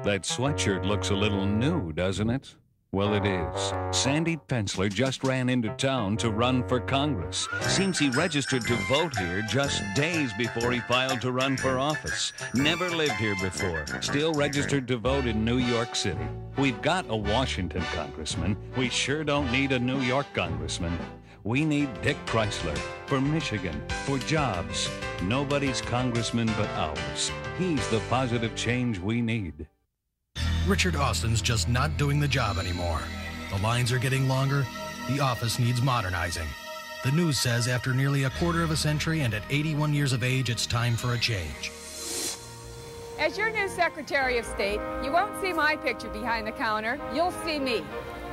That sweatshirt looks a little new, doesn't it? Well, it is. Sandy Penciller just ran into town to run for Congress. Seems he registered to vote here just days before he filed to run for office. Never lived here before. Still registered to vote in New York City. We've got a Washington congressman. We sure don't need a New York congressman. We need Dick Chrysler for Michigan, for jobs. Nobody's congressman but ours. He's the positive change we need. Richard Austin's just not doing the job anymore. The lines are getting longer. The office needs modernizing. The news says after nearly a quarter of a century and at 81 years of age, it's time for a change. As your new Secretary of State, you won't see my picture behind the counter. You'll see me.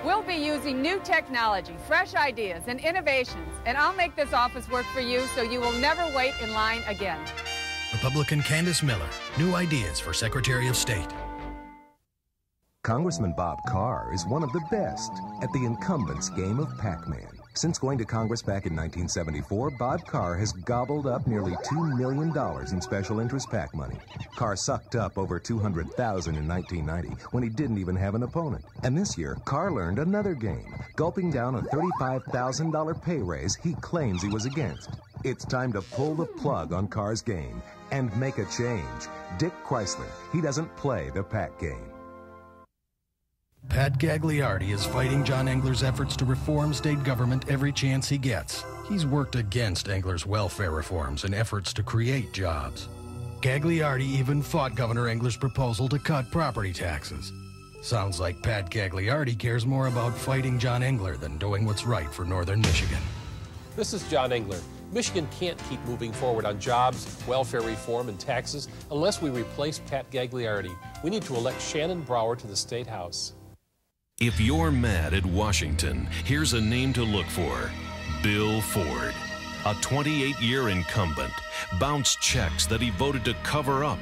We'll be using new technology, fresh ideas, and innovations, and I'll make this office work for you so you will never wait in line again. Republican Candace Miller, new ideas for Secretary of State. Congressman Bob Carr is one of the best at the incumbents game of Pac-Man. Since going to Congress back in 1974, Bob Carr has gobbled up nearly $2 million in special interest PAC money. Carr sucked up over $200,000 in 1990 when he didn't even have an opponent. And this year, Carr learned another game, gulping down a $35,000 pay raise he claims he was against. It's time to pull the plug on Carr's game and make a change. Dick Chrysler, he doesn't play the PAC game. Pat Gagliardi is fighting John Engler's efforts to reform state government every chance he gets. He's worked against Engler's welfare reforms and efforts to create jobs. Gagliardi even fought Governor Engler's proposal to cut property taxes. Sounds like Pat Gagliardi cares more about fighting John Engler than doing what's right for Northern Michigan. This is John Engler. Michigan can't keep moving forward on jobs, welfare reform, and taxes unless we replace Pat Gagliardi. We need to elect Shannon Brower to the State House. If you're mad at Washington, here's a name to look for: Bill Ford. A 28-year incumbent, bounced checks that he voted to cover up.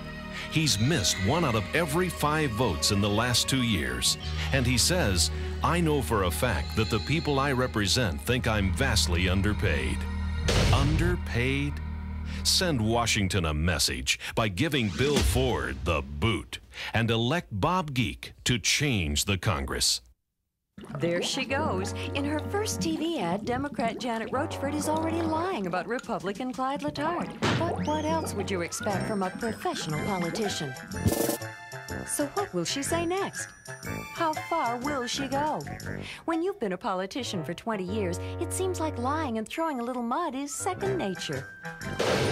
He's missed 1 out of every 5 votes in the last 2 years. And he says, "I know for a fact that the people I represent think I'm vastly underpaid." Underpaid? Send Washington a message by giving Bill Ford the boot and elect Bob Geek to change the Congress. There she goes. In her first TV ad, Democrat Janet Rochford is already lying about Republican Clyde Letard. But what else would you expect from a professional politician? So what will she say next? How far will she go? When you've been a politician for 20 years, it seems like lying and throwing a little mud is second nature.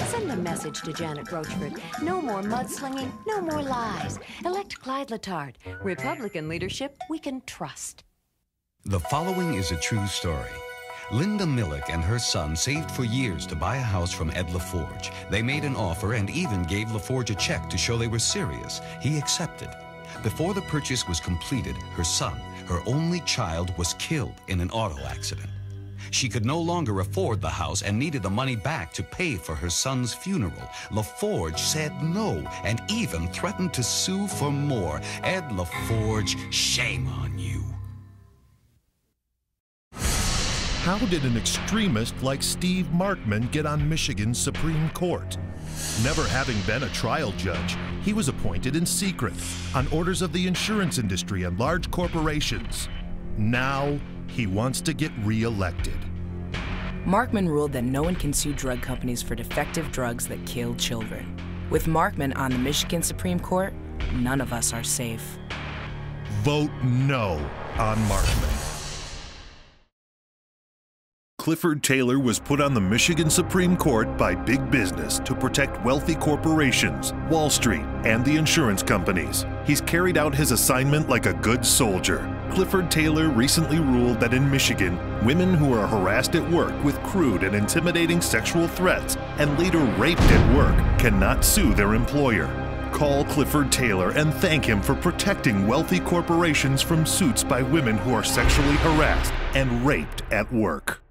Send a message to Janet Rochford. No more mudslinging, no more lies. Elect Clyde Letard. Republican leadership we can trust. The following is a true story. Linda Millick and her son saved for years to buy a house from Ed LaForge. They made an offer and even gave LaForge a check to show they were serious. He accepted. Before the purchase was completed, her son, her only child, was killed in an auto accident. She could no longer afford the house and needed the money back to pay for her son's funeral. LaForge said no and even threatened to sue for more. Ed LaForge, shame on you. How did an extremist like Steve Markman get on Michigan's Supreme Court? Never having been a trial judge, he was appointed in secret on orders of the insurance industry and large corporations. Now, he wants to get re-elected. Markman ruled that no one can sue drug companies for defective drugs that kill children. With Markman on the Michigan Supreme Court, none of us are safe. Vote no on Markman. Clifford Taylor was put on the Michigan Supreme Court by big business to protect wealthy corporations, Wall Street, and the insurance companies. He's carried out his assignment like a good soldier. Clifford Taylor recently ruled that in Michigan, women who are harassed at work with crude and intimidating sexual threats and later raped at work cannot sue their employer. Call Clifford Taylor and thank him for protecting wealthy corporations from suits by women who are sexually harassed and raped at work.